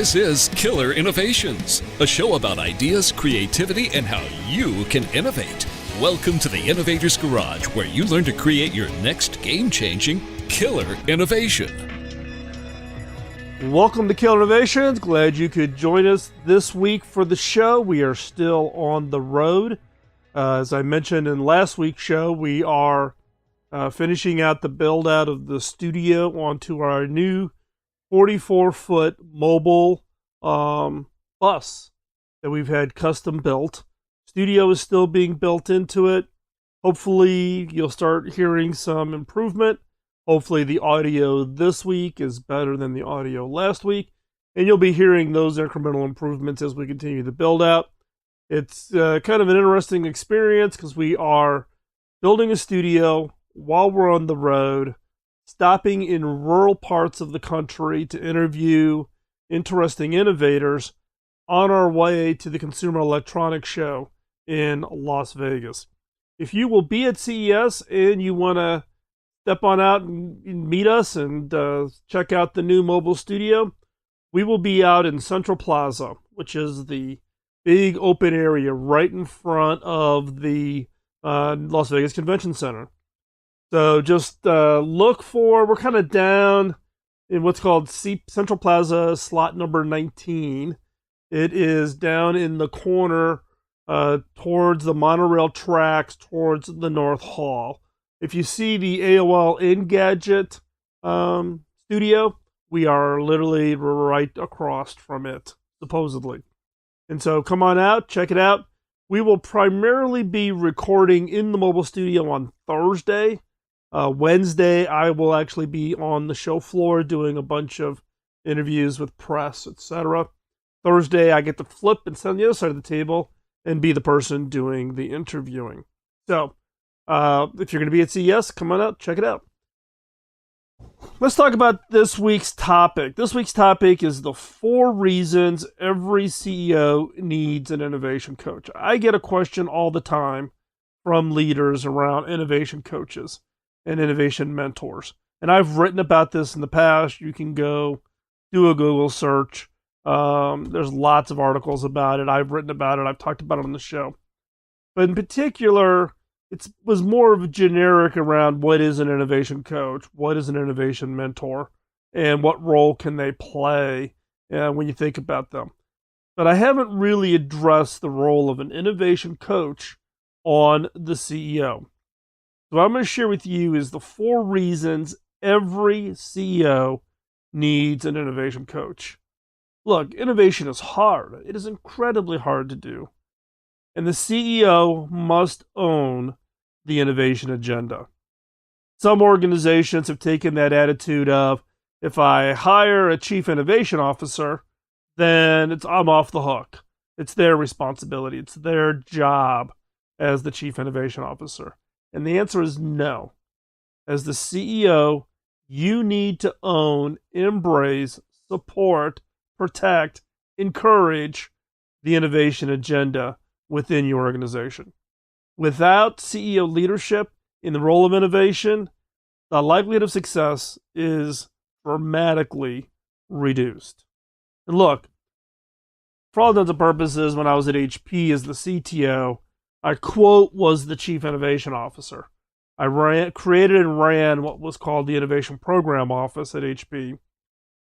This is Killer Innovations, a show about ideas, creativity, and how you can innovate. Welcome to the Innovator's Garage, where you learn to create your next game-changing killer innovation. Welcome to Killer Innovations. Glad you could join us this week for the show. We are still on the road. As I mentioned in last week's show, we are finishing out the build out of the studio onto our new 44-foot mobile bus that we've had custom built. Studio is still being built into it. Hopefully you'll start hearing some improvement. Hopefully the audio this week is better than the audio last week, and you'll be hearing those incremental improvements as we continue the build out. It's kind of an interesting experience because we are building a studio while we're on the road, stopping in rural parts of the country to interview interesting innovators on our way to the Consumer Electronics Show in Las Vegas. If you will be at CES and you want to step on out and meet us and check out the new mobile studio, we will be out in Central Plaza, which is the big open area right in front of the Las Vegas Convention Center. So just look for, we're kind of down in what's called Central Plaza slot number 19. It is down in the corner towards the monorail tracks, towards the North Hall. If you see the AOL Engadget studio, we are literally right across from it, supposedly. And so come on out, check it out. We will primarily be recording in the mobile studio on Thursday. Wednesday, I will actually be on the show floor doing a bunch of interviews with press, etc. Thursday, I get to flip and sit on the other side of the table and be the person doing the interviewing. So, if you're going to be at CES, come on out, check it out. Let's talk about this week's topic. This week's topic is the 4 reasons every CEO needs an innovation coach. I get a question all the time from leaders around innovation coaches and innovation mentors. And I've written about this in the past. You can go do a Google search. There's lots of articles about it. I've written about it. I've talked about it on the show. But in particular, it was more of a generic around what is an innovation coach, what is an innovation mentor, and what role can they play when you think about them. But I haven't really addressed the role of an innovation coach on the CEO. So what I'm going to share with you is the 4 reasons every CEO needs an innovation coach. Look, innovation is hard. It is incredibly hard to do. And the CEO must own the innovation agenda. Some organizations have taken that attitude of, if I hire a chief innovation officer, then I'm off the hook. It's their responsibility. It's their job as the chief innovation officer. And the answer is no. As the CEO, you need to own, embrace, support, protect, encourage the innovation agenda within your organization. Without CEO leadership in the role of innovation, the likelihood of success is dramatically reduced. And look, for all intents and purposes, when I was at HP as the CTO, I, quote, was the chief innovation officer. I created and ran what was called the Innovation Program Office at HP.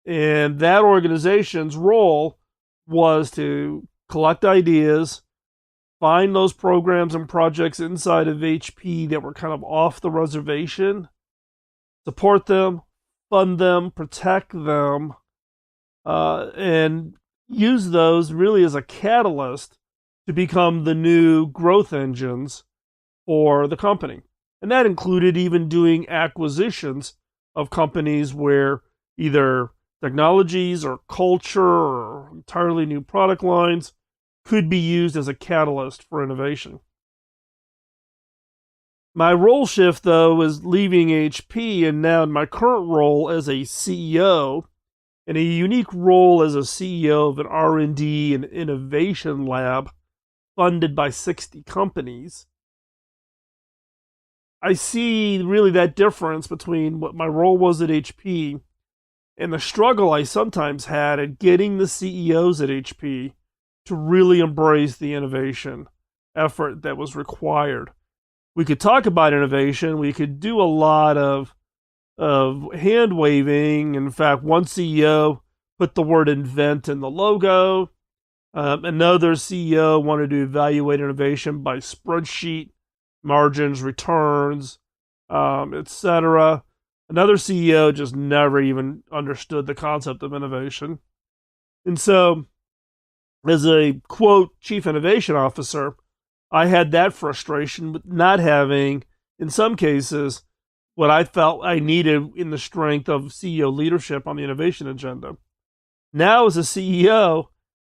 And that organization's role was to collect ideas, find those programs and projects inside of HP that were kind of off the reservation, support them, fund them, protect them, and use those really as a catalyst to become the new growth engines for the company. And that included even doing acquisitions of companies where either technologies or culture or entirely new product lines could be used as a catalyst for innovation. My role shift, though, is leaving HP and now in my current role as a CEO, and a unique role as a CEO of an R&D and innovation lab funded by 60 companies. I see really that difference between what my role was at HP and the struggle I sometimes had at getting the CEOs at HP to really embrace the innovation effort that was required. We could talk about innovation. We could do a lot of hand waving. In fact, one CEO put the word invent in the logo. Another CEO wanted to evaluate innovation by spreadsheet, margins, returns, etc. Another CEO just never even understood the concept of innovation. And so, as a, quote, chief innovation officer, I had that frustration with not having, in some cases, what I felt I needed in the strength of CEO leadership on the innovation agenda. Now, as a CEO,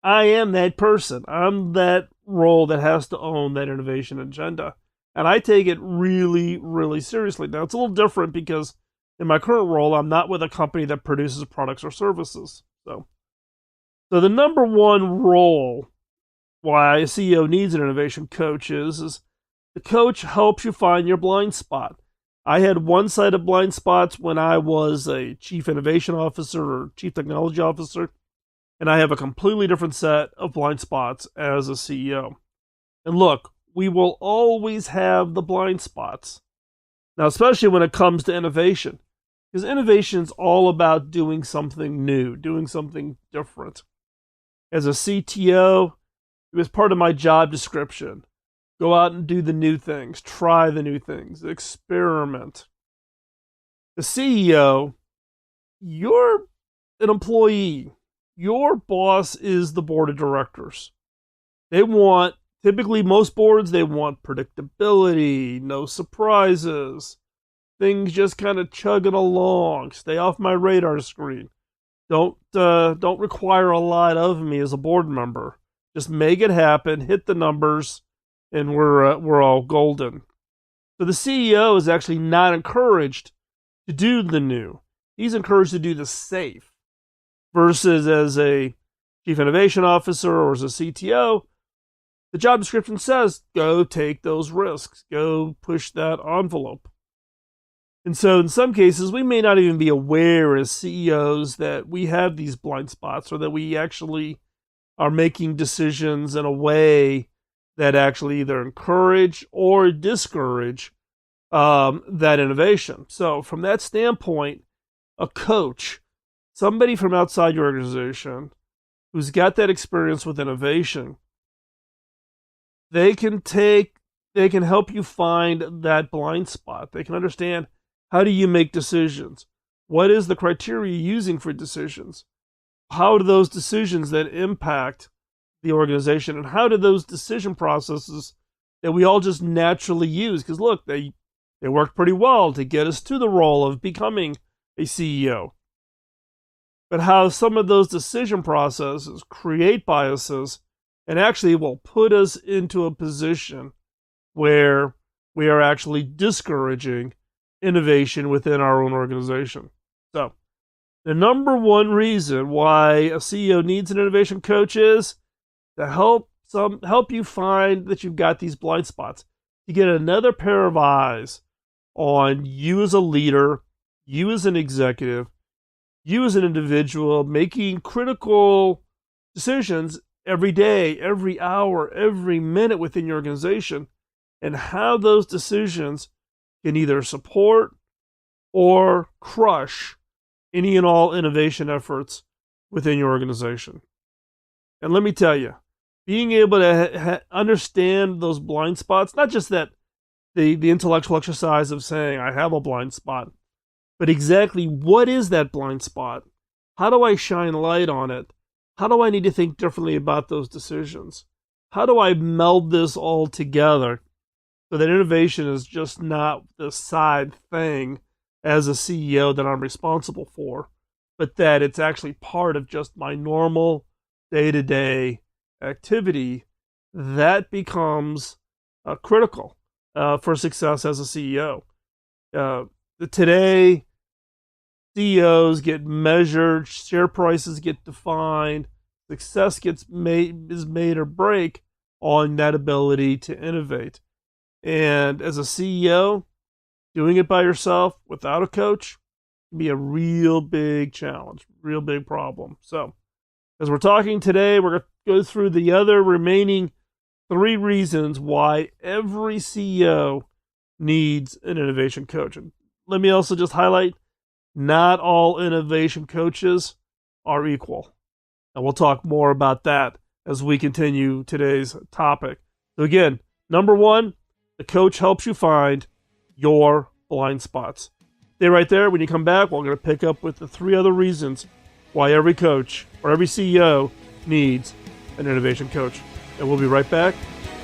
I am that person. I'm that role that has to own that innovation agenda. And I take it really, really seriously. Now, it's a little different because in my current role, I'm not with a company that produces products or services. So the number one role why a CEO needs an innovation coach is the coach helps you find your blind spot. I had one-sided blind spots when I was a chief innovation officer or chief technology officer, and I have a completely different set of blind spots as a CEO. And look, we will always have the blind spots. Now, especially when it comes to innovation, because innovation is all about doing something new, doing something different. As a CTO, it was part of my job description. Go out and do the new things, try the new things, experiment. The CEO, you're an employee. Your boss is the board of directors. They want, typically most boards, they want predictability, no surprises, things just kind of chugging along, stay off my radar screen. Don't require a lot of me as a board member. Just make it happen, hit the numbers, and we're all golden. So the CEO is actually not encouraged to do the new. He's encouraged to do the safe. Versus as a chief innovation officer or as a CTO, the job description says, go take those risks, go push that envelope. And so in some cases, we may not even be aware as CEOs that we have these blind spots or that we actually are making decisions in a way that actually either encourage or discourage that innovation. So from that standpoint, a coach, somebody from outside your organization who's got that experience with innovation, they can help you find that blind spot. They can understand, how do you make decisions? What is the criteria you're using for decisions? How do those decisions that impact the organization, and how do those decision processes that we all just naturally use? Because look, they worked pretty well to get us to the role of becoming a CEO. But how some of those decision processes create biases and actually will put us into a position where we are actually discouraging innovation within our own organization. So the number one reason why a CEO needs an innovation coach is to help you find that you've got these blind spots, to get another pair of eyes on you as a leader, you as an executive, you as an individual, making critical decisions every day, every hour, every minute within your organization, and how those decisions can either support or crush any and all innovation efforts within your organization. And let me tell you, being able to understand those blind spots, not just that the intellectual exercise of saying, I have a blind spot, but exactly what is that blind spot? How do I shine light on it? How do I need to think differently about those decisions? How do I meld this all together so that innovation is just not the side thing as a CEO that I'm responsible for, but that it's actually part of just my normal day-to-day activity? That becomes critical for success as a CEO. Today, CEOs get measured, share prices get defined, success is made or break on that ability to innovate. And as a CEO, doing it by yourself without a coach can be a real big challenge, real big problem. So, as we're talking today, we're going to go through the other remaining 3 reasons why every CEO needs an innovation coach. And let me also just highlight, not all innovation coaches are equal. And we'll talk more about that as we continue today's topic. So again, number 1, the coach helps you find your blind spots. Stay right there. When you come back, we're going to pick up with the 3 other reasons why every coach or every CEO needs an innovation coach. And we'll be right back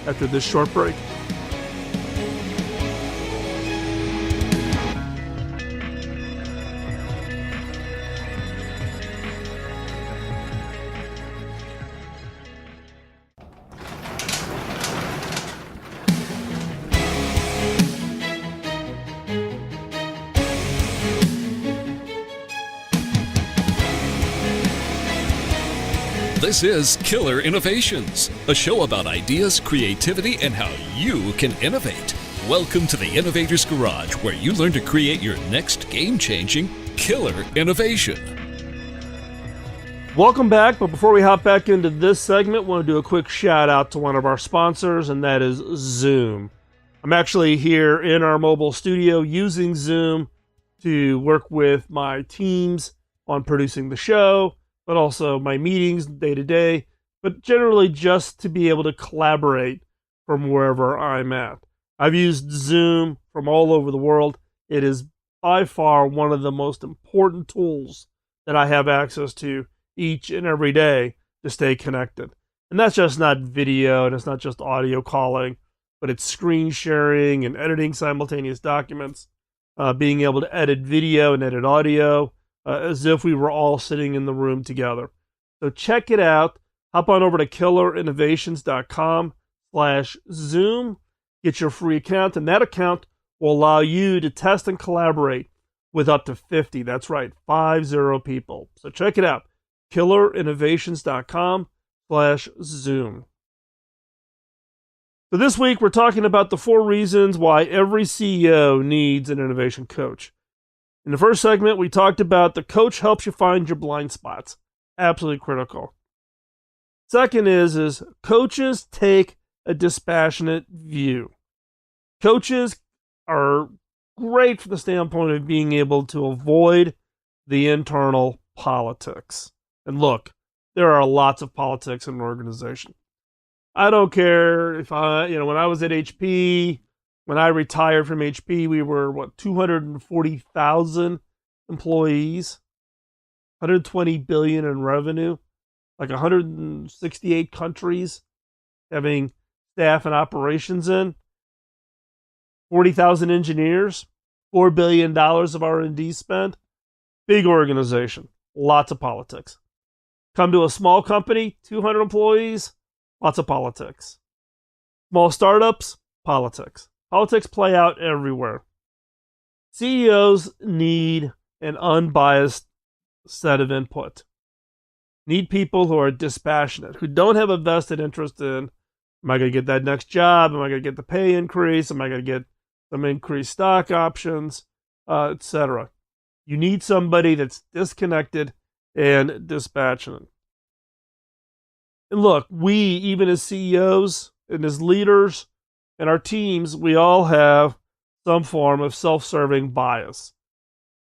after this short break. This is Killer Innovations, a show about ideas, creativity, and how you can innovate. Welcome to the Innovator's Garage, where you learn to create your next game-changing killer innovation. Welcome back, but before we hop back into this segment, I want to do a quick shout out to one of our sponsors, and that is Zoom. I'm actually here in our mobile studio using Zoom to work with my teams on producing the show, but also my meetings day to day, but generally just to be able to collaborate from wherever I'm at. I've used Zoom from all over the world. It is by far one of the most important tools that I have access to each and every day to stay connected. And that's just not video, and it's not just audio calling, but it's screen sharing and editing simultaneous documents, being able to edit video and edit audio, as if we were all sitting in the room together. So check it out. Hop on over to killerinnovations.com/Zoom. Get your free account, and that account will allow you to test and collaborate with up to 50. That's right, 50 people. So check it out. killerinnovations.com/Zoom. So this week we're talking about the 4 reasons why every CEO needs an innovation coach. In the first segment, we talked about the coach helps you find your blind spots. Absolutely critical. Second is coaches take a dispassionate view. Coaches are great from the standpoint of being able to avoid the internal politics. And look, there are lots of politics in an organization. I don't care if when I was at HP, when I retired from HP, we were, 240,000 employees, 120 billion in revenue, like 168 countries having staff and operations in, 40,000 engineers, $4 billion of R&D spend. Big organization, lots of politics. Come to a small company, 200 employees, lots of politics. Small startups, politics. Politics play out everywhere. CEOs need an unbiased set of input. Need people who are dispassionate, who don't have a vested interest in, am I going to get that next job? Am I going to get the pay increase? Am I going to get some increased stock options, etc.? You need somebody that's disconnected and dispassionate. And look, we, even as CEOs and as leaders and our teams, we all have some form of self-serving bias.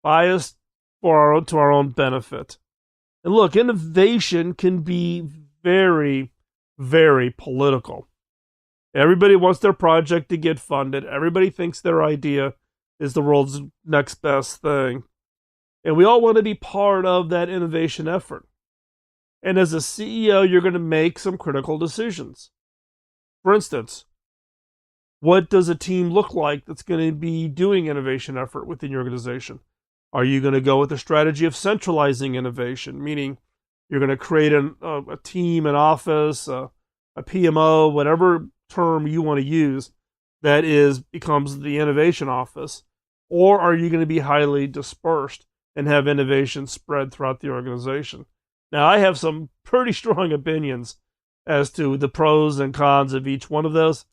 Bias to our own benefit. And look, innovation can be very, very political. Everybody wants their project to get funded. Everybody thinks their idea is the world's next best thing. And we all want to be part of that innovation effort. And as a CEO, you're going to make some critical decisions. For instance, what does a team look like that's going to be doing innovation effort within your organization? Are you going to go with a strategy of centralizing innovation, meaning you're going to create a team, an office, a PMO, whatever term you want to use, that becomes the innovation office? Or are you going to be highly dispersed and have innovation spread throughout the organization? Now, I have some pretty strong opinions as to the pros and cons of each one of those.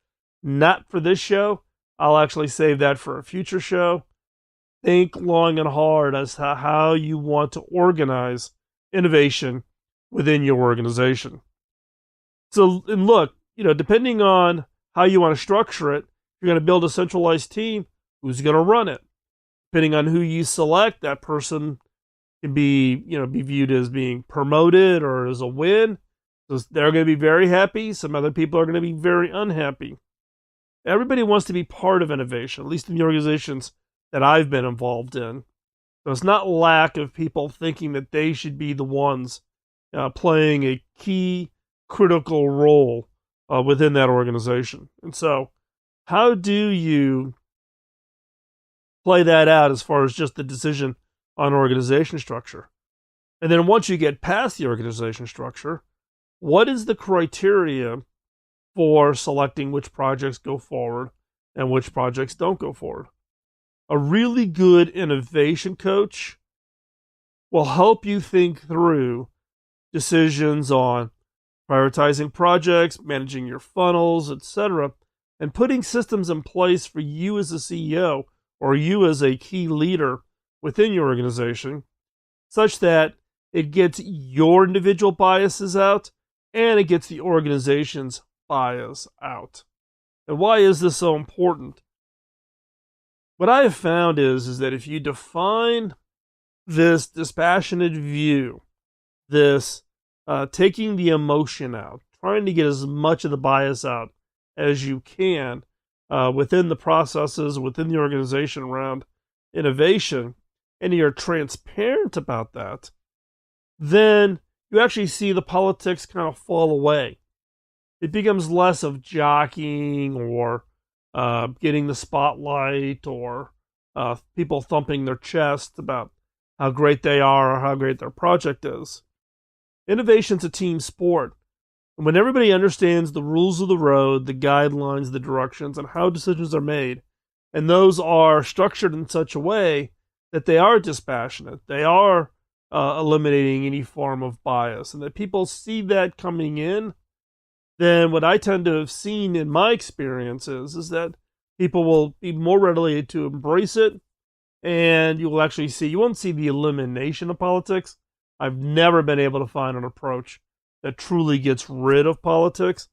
Not for this show. I'll actually save that for a future show. think long and hard as to how you want to organize innovation within your organization. So, and look, depending on how you want to structure it, you're going to build a centralized team. Who's going to run it? Depending on who you select, that person can be viewed as being promoted or as a win. So they're going to be very happy. Some other people are going to be very unhappy. Everybody wants to be part of innovation, at least in the organizations that I've been involved in. So it's not lack of people thinking that they should be the ones playing a key, critical role within that organization. And so how do you play that out as far as just the decision on organization structure? And then once you get past the organization structure, what is the criteria for selecting which projects go forward and which projects don't go forward? A really good innovation coach will help you think through decisions on prioritizing projects, managing your funnels, etc., and putting systems in place for you as a CEO or you as a key leader within your organization, such that it gets your individual biases out and it gets the organization's bias out. And why is this so important? What I have found is that if you define this dispassionate view, this taking the emotion out, trying to get as much of the bias out as you can within the processes, within the organization around innovation, and you're transparent about that, then you actually see the politics kind of fall away. It becomes less of jockeying or getting the spotlight or people thumping their chest about how great they are or how great their project is. Innovation's a team sport. And when everybody understands the rules of the road, the guidelines, the directions, and how decisions are made, and those are structured in such a way that they are dispassionate, they are eliminating any form of bias, and that people see that coming in, then what I tend to have seen in my experience is that people will be more readily to embrace it, and you won't see the elimination of politics. I've never been able to find an approach that truly gets rid of politics,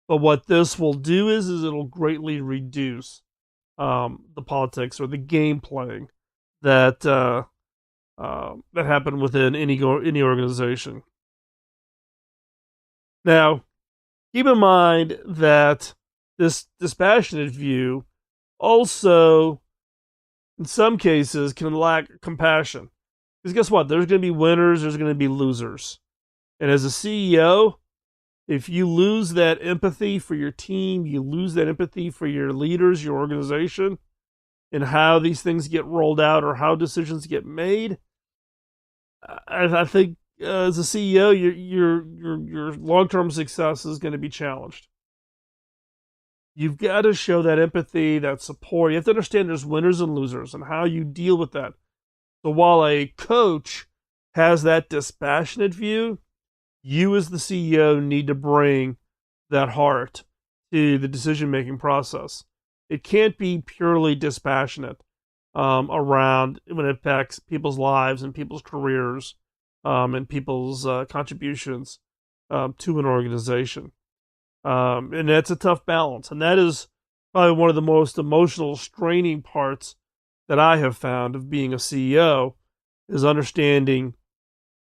but what this will do is it'll greatly reduce the politics or the game playing that happen within any organization. Now, keep in mind that this dispassionate view also, in some cases, can lack compassion. Because guess what? There's going to be winners, there's going to be losers. And as a CEO, if you lose that empathy for your team, you lose that empathy for your leaders, your organization, and how these things get rolled out or how decisions get made, I think as a CEO, your long-term success is going to be challenged. You've got to show that empathy, that support. You have to understand there's winners and losers and how you deal with that. So while a coach has that dispassionate view, you as the CEO need to bring that heart to the decision-making process. It can't be purely dispassionate around when it affects people's lives and people's careers and people's contributions to an organization. And that's a tough balance. And that is probably one of the most emotional, straining parts that I have found of being a CEO, is understanding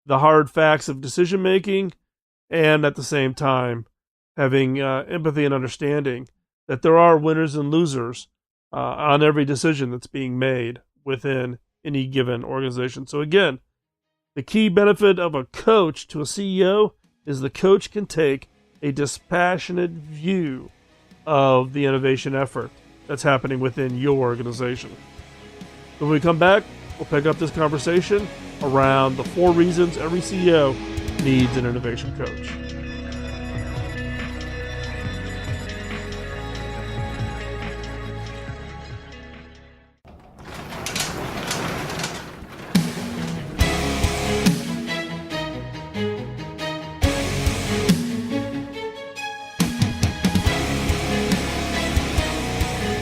the hard facts of decision making, and at the same time having empathy and understanding that there are winners and losers on every decision that's being made within any given organization. So again, the key benefit of a coach to a CEO is the coach can take a dispassionate view of the innovation effort that's happening within your organization. When we come back, we'll pick up this conversation around the 4 reasons every CEO needs an innovation coach.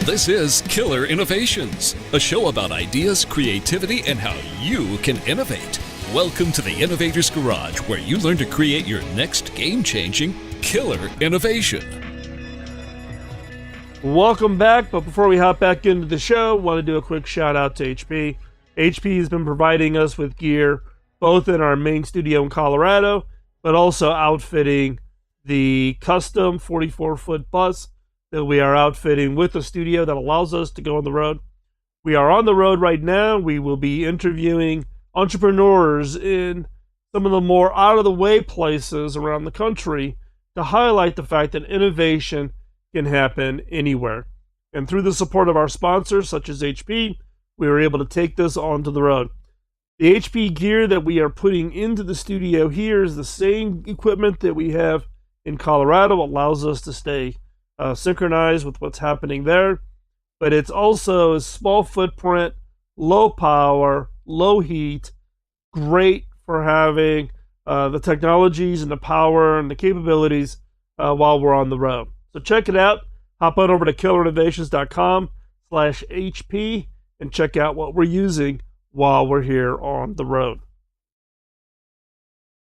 This is Killer Innovations, a show about ideas, creativity, and how you can innovate. Welcome to the Innovator's Garage, where you learn to create your next game-changing killer innovation. Welcome back, but before we hop back into the show, I want to do a quick shout out to HP. HP has been providing us with gear, both in our main studio in Colorado, but also outfitting the custom 44-foot bus that we are outfitting with a studio that allows us to go on the road. We are on the road right now. We will be interviewing entrepreneurs in some of the more out-of-the-way places around the country to highlight the fact that innovation can happen anywhere. And through the support of our sponsors, such as HP, we were able to take this onto the road. The HP gear that we are putting into the studio here is the same equipment that we have in Colorado. It allows us to stay synchronized with what's happening there, but it's also a small footprint, low power, low heat, great for having the technologies and the power and the capabilities while we're on the road. So check it out. Hop on over to killerinnovations.com/HP and check out what we're using while we're here on the road.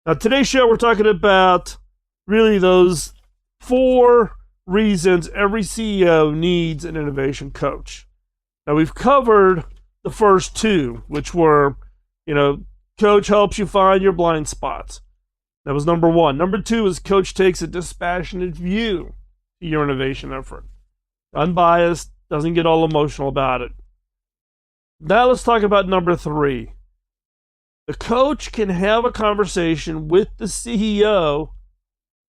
Now, today's show, we're talking about really those 4 reasons every CEO needs an innovation coach. Now, we've covered the first 2, which were, coach helps you find your blind spots. That was number 1. Number 2 is coach takes a dispassionate view to your innovation effort. Unbiased, doesn't get all emotional about it. Now let's talk about number 3. The coach can have a conversation with the CEO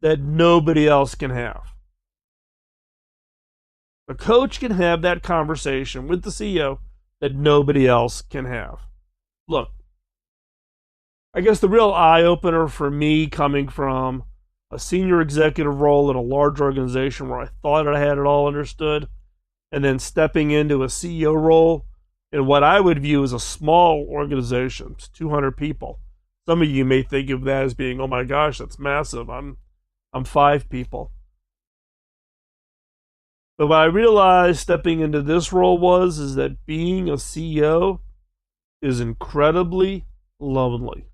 that nobody else can have. A coach can have that conversation with the CEO that nobody else can have. Look, I guess the real eye-opener for me, coming from a senior executive role in a large organization where I thought I had it all understood, and then stepping into a CEO role in what I would view as a small organization, it's 200 people. Some of you may think of that as being, oh my gosh, that's massive. I'm 5 people. But what I realized stepping into this role is that being a CEO is incredibly lonely.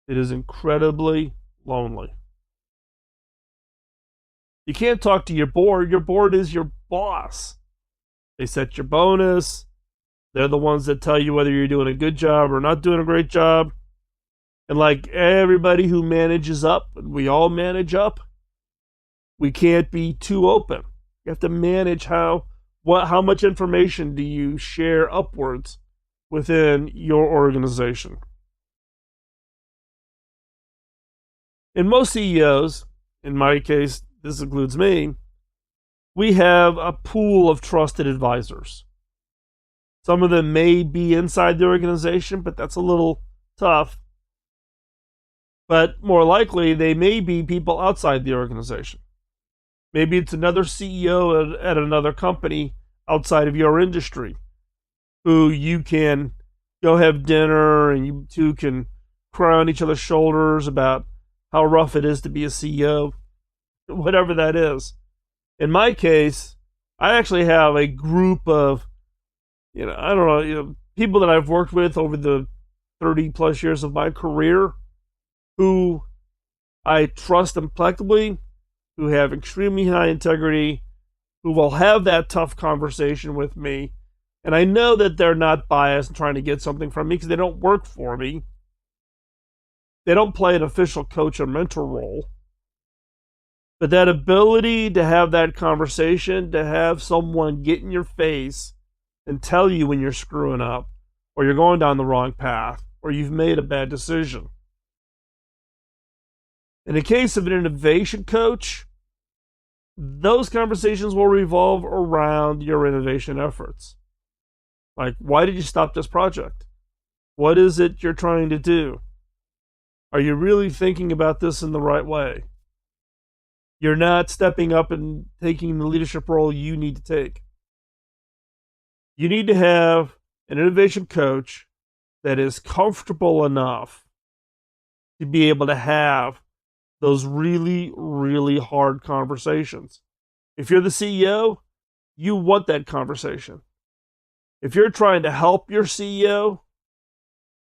It is incredibly lonely. You can't talk to your board. Your board is your boss. They set your bonus. They're the ones that tell you whether you're doing a good job or not doing a great job. And like everybody who manages up, and we all manage up, we can't be too open. You have to manage how much information do you share upwards within your organization. In most CEOs, in my case, this includes me, we have a pool of trusted advisors. Some of them may be inside the organization, but that's a little tough. But more likely, they may be people outside the organization. Maybe it's another CEO at another company outside of your industry who you can go have dinner and you two can cry on each other's shoulders about how rough it is to be a CEO, whatever that is. In my case, I actually have a group of, people that I've worked with over the 30 plus years of my career who I trust impeccably, who have extremely high integrity, who will have that tough conversation with me. And I know that they're not biased and trying to get something from me because they don't work for me. They don't play an official coach or mentor role. But that ability to have that conversation, to have someone get in your face and tell you when you're screwing up, or you're going down the wrong path, or you've made a bad decision. In the case of an innovation coach, those conversations will revolve around your innovation efforts. Like, why did you stop this project? What is it you're trying to do? Are you really thinking about this in the right way? You're not stepping up and taking the leadership role you need to take. You need to have an innovation coach that is comfortable enough to be able to have those really, really hard conversations. If you're the CEO, You want that conversation. If you're trying to help your CEO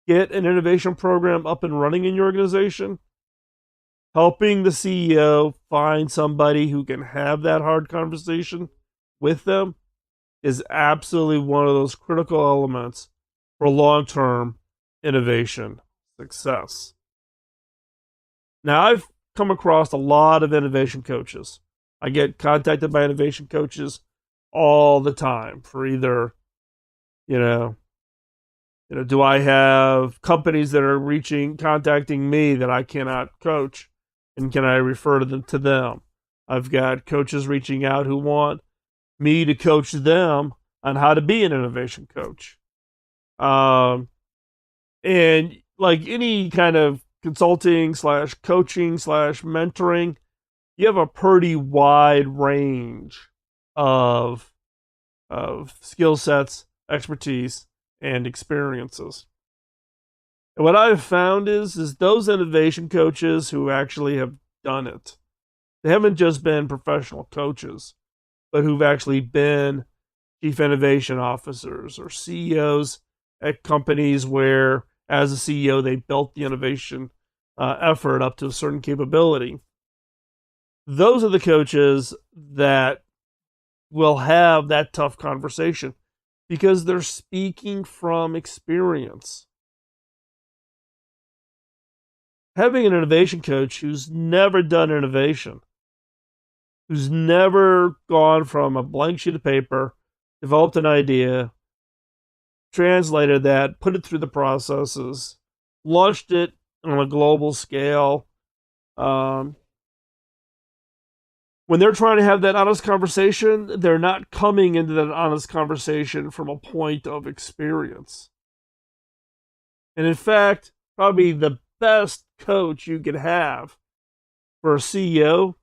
get an innovation program up and running in your organization, helping the CEO find somebody who can have that hard conversation with them is absolutely one of those critical elements for long-term innovation success. Now, I've come across a lot of innovation coaches. I get contacted by innovation coaches all the time for either, do I have companies that are contacting me that I cannot coach, and can I refer to them? I've got coaches reaching out who want me to coach them on how to be an innovation coach. And like any kind of consulting / coaching / mentoring, you have a pretty wide range of skill sets, expertise, and experiences. And what I've found is those innovation coaches who actually have done it, they haven't just been professional coaches, but who've actually been chief innovation officers or CEOs at companies where, as a CEO, they built the innovation effort up to a certain capability. Those are the coaches that will have that tough conversation because they're speaking from experience. Having an innovation coach who's never done innovation, who's never gone from a blank sheet of paper, developed an idea, translated that, put it through the processes, launched it on a global scale. When they're trying to have that honest conversation, they're not coming into that honest conversation from a point of experience. And in fact, probably the best coach you could have for a CEO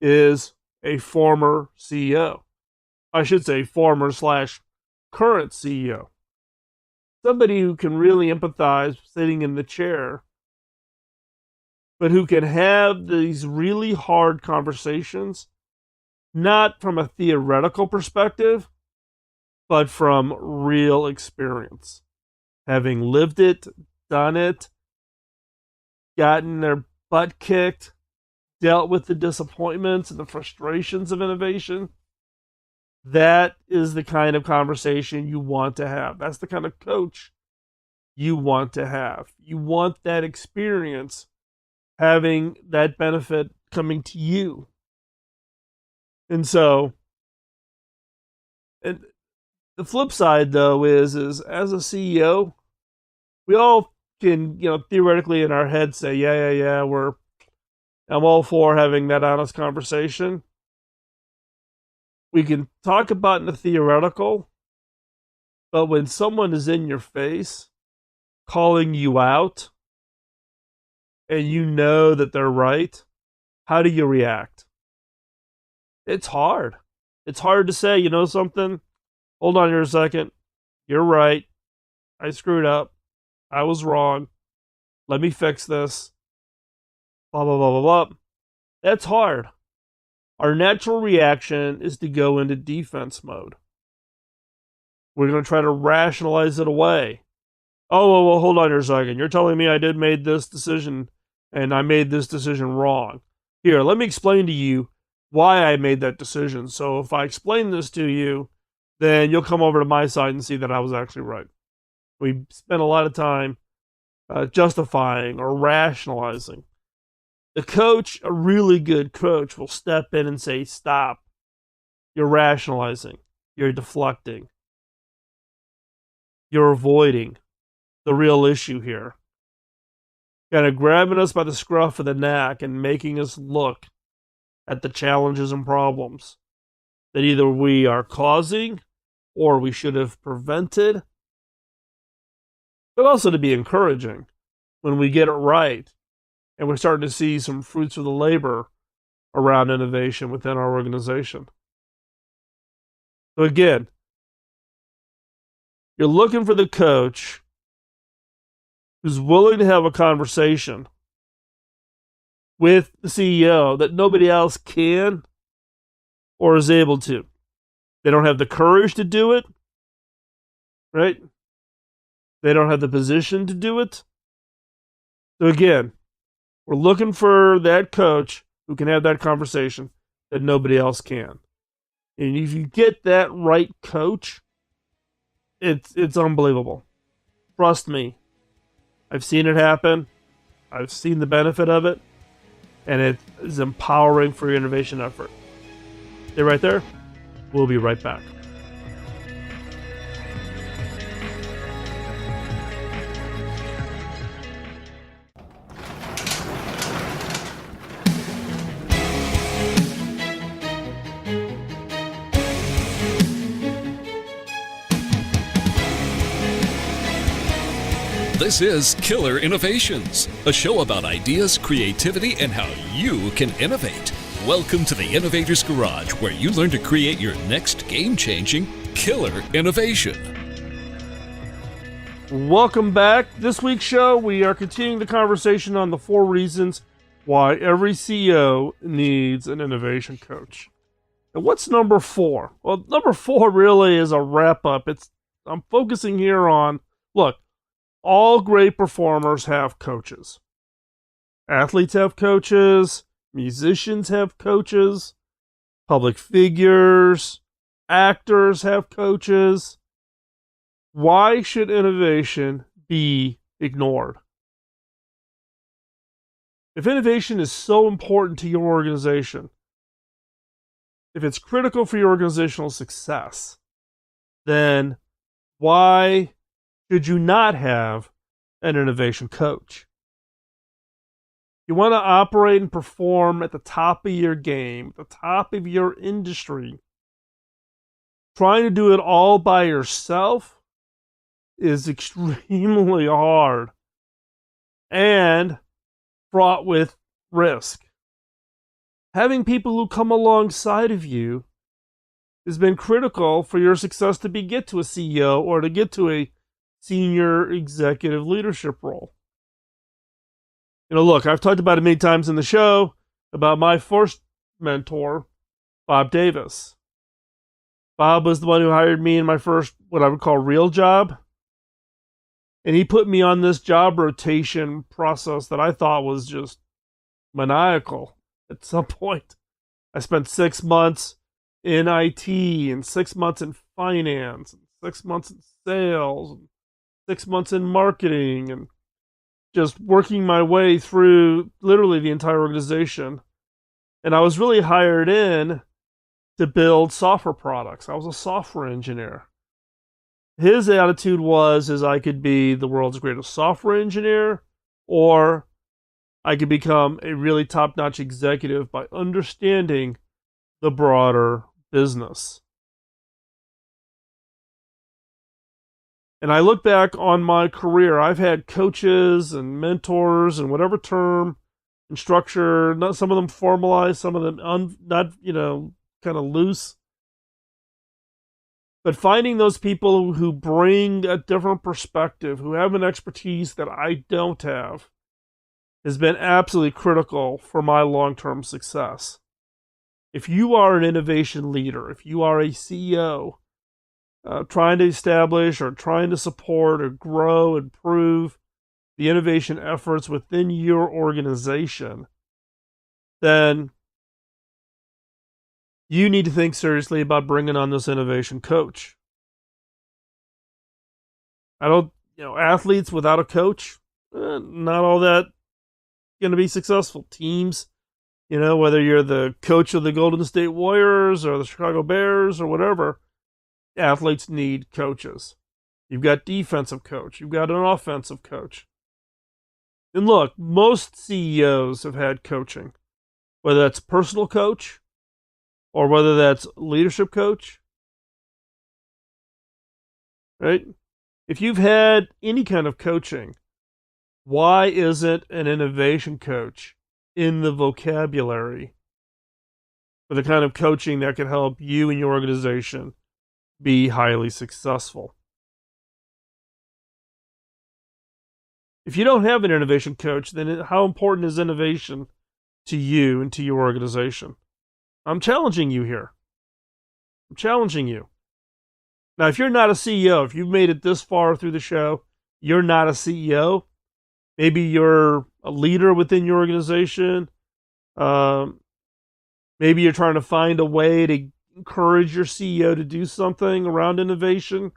is a former CEO. I should say former / current CEO. Somebody who can really empathize sitting in the chair, but who can have these really hard conversations, not from a theoretical perspective, but from real experience. Having lived it, done it, gotten their butt kicked, dealt with the disappointments and the frustrations of innovation. That is the kind of conversation you want to have. That's the kind of coach you want to have. You want that experience having that benefit coming to you. And so, and the flip side though is as a CEO, we all can, theoretically in our head say, yeah, I'm all for having that honest conversation. We can talk about in the theoretical, but when someone is in your face calling you out and you know that they're right, how do you react? It's hard. It's hard to say, something? Hold on here a second. You're right. I screwed up. I was wrong. Let me fix this. Blah, blah, blah, blah, blah. That's hard. Our natural reaction is to go into defense mode. We're going to try to rationalize it away. Oh, well, hold on here a second. You're telling me I made this decision and I made this decision wrong. Here, let me explain to you why I made that decision. So if I explain this to you, then you'll come over to my side and see that I was actually right. We spend a lot of time justifying or rationalizing. The coach, a really good coach, will step in and say, stop. You're rationalizing. You're deflecting. You're avoiding the real issue here. Kind of grabbing us by the scruff of the neck and making us look at the challenges and problems that either we are causing or we should have prevented. But also to be encouraging when we get it right and we're starting to see some fruits of the labor around innovation within our organization. So again, you're looking for the coach who's willing to have a conversation with the CEO that nobody else can or is able to. They don't have the courage to do it, right? They don't have the position to do it. So again, we're looking for that coach who can have that conversation that nobody else can. And if you get that right coach, it's unbelievable. Trust me. I've seen it happen. I've seen the benefit of it. And it is empowering for your innovation effort. Stay right there. We'll be right back. This is Killer Innovations, a show about ideas, creativity, and how you can innovate. Welcome to the Innovator's Garage, where you learn to create your next game-changing killer innovation. Welcome back. This week's show, we are continuing the conversation on the 4 reasons why every CEO needs an innovation coach. And what's number 4? Well, number 4 really is a wrap-up. I'm focusing here on, look, all great performers have coaches. Athletes have coaches. Musicians have coaches. Public figures, actors have coaches. Why should innovation be ignored? If innovation is so important to your organization, if it's critical for your organizational success, then why should you not have an innovation coach? You want to operate and perform at the top of your game, the top of your industry. Trying to do it all by yourself is extremely hard and fraught with risk. Having people who come alongside of you has been critical for your success to get to a CEO or to get to a senior executive leadership role. Look, I've talked about it many times in the show about my first mentor, Bob Davis. Bob was the one who hired me in my first, what I would call, real job. And he put me on this job rotation process that I thought was just maniacal. At some point, I spent 6 months in IT and 6 months in finance and 6 months in sales and 6 months in marketing and just working my way through literally the entire organization. And I was really hired in to build software products. I was a software engineer. His attitude was I could be the world's greatest software engineer, or I could become a really top-notch executive by understanding the broader business. And I look back on my career, I've had coaches and mentors and whatever term and structure, not some of them formalized, some of them not, kind of loose. But finding those people who bring a different perspective, who have an expertise that I don't have, has been absolutely critical for my long-term success. If you are an innovation leader, if you are a CEO, trying to establish or trying to support or grow, improve the innovation efforts within your organization, then you need to think seriously about bringing on this innovation coach. Athletes without a coach, not all that going to be successful. Teams, whether you're the coach of the Golden State Warriors or the Chicago Bears or whatever, athletes need coaches. You've got defensive coach. You've got an offensive coach. And look, most CEOs have had coaching, whether that's personal coach or whether that's leadership coach, right? If you've had any kind of coaching, why isn't an innovation coach in the vocabulary for the kind of coaching that can help you and your organization be highly successful? If you don't have an innovation coach, then how important is innovation to you and to your organization? I'm challenging you here. I'm challenging you. Now, if you're not a CEO, if you've made it this far through the show, you're not a CEO. Maybe you're a leader within your organization. Maybe you're trying to find a way to encourage your CEO to do something around innovation,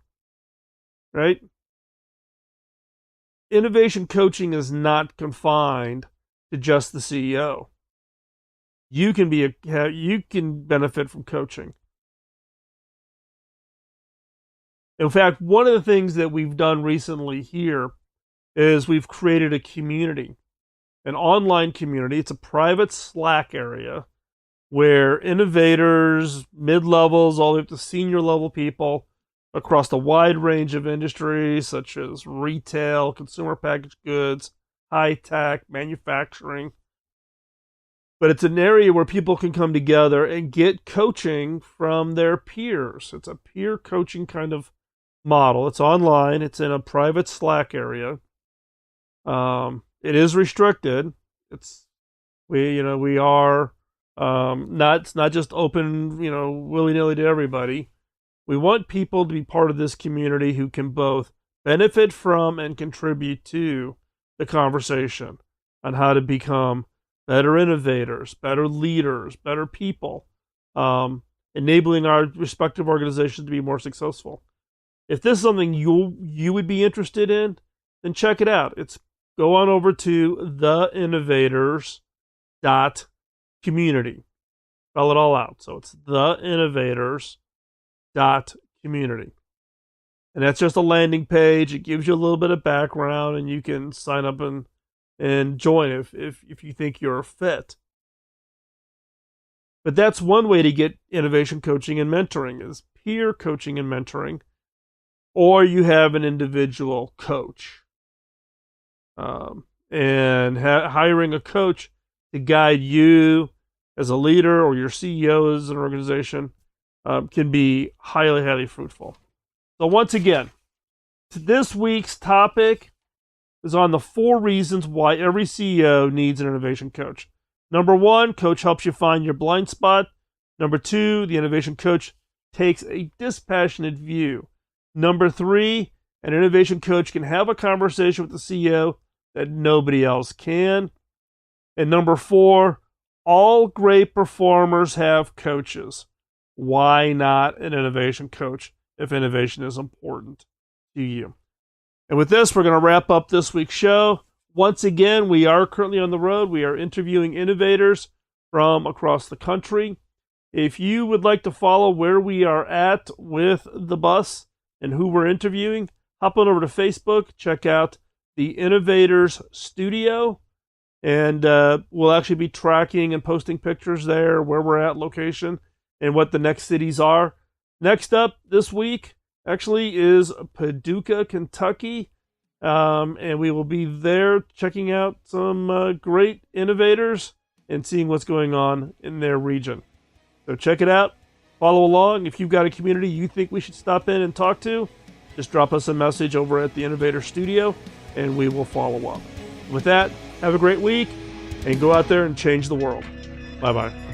right? Innovation coaching is not confined to just the CEO. You can benefit from coaching. In fact, one of the things that we've done recently here is we've created a community, an online community. It's a private Slack area where innovators, mid-levels, all the way up to senior level people across a wide range of industries such as retail, consumer packaged goods, high-tech, manufacturing. But it's an area where people can come together and get coaching from their peers. It's a peer coaching kind of model. It's online. It's in a private Slack area. It is restricted. We are it's not just open, willy-nilly to everybody. We want people to be part of this community who can both benefit from and contribute to the conversation on how to become better innovators, better leaders, better people, enabling our respective organizations to be more successful. If this is something you would be interested in, then check it out. Go on over to theinnovators.community. Spell it all out. So it's theinnovators.community. And that's just a landing page. It gives you a little bit of background, and you can sign up and join if you think you're a fit. But that's one way to get innovation coaching and mentoring, is peer coaching and mentoring, or you have an individual coach. And hiring a coach to guide you as a leader or your CEO as an organization can be highly, highly fruitful. So once again, this week's topic is on the 4 reasons why every CEO needs an innovation coach. Number 1, coach helps you find your blind spot. Number 2, the innovation coach takes a dispassionate view. Number 3, an innovation coach can have a conversation with the CEO that nobody else can. And number 4, all great performers have coaches. Why not an innovation coach if innovation is important to you? And with this, we're going to wrap up this week's show. Once again, we are currently on the road. We are interviewing innovators from across the country. If you would like to follow where we are at with the bus and who we're interviewing, hop on over to Facebook, check out the Innovators Studio, and we'll actually be tracking and posting pictures there, where we're at, location, and what the next cities are. Next up this week actually is Paducah, Kentucky, and we will be there checking out some great innovators and seeing what's going on in their region. So check it out, follow along. If you've got a community you think we should stop in and talk to, just drop us a message over at the Innovator Studio, and we will follow up. With that, have a great week, and go out there and change the world. Bye-bye.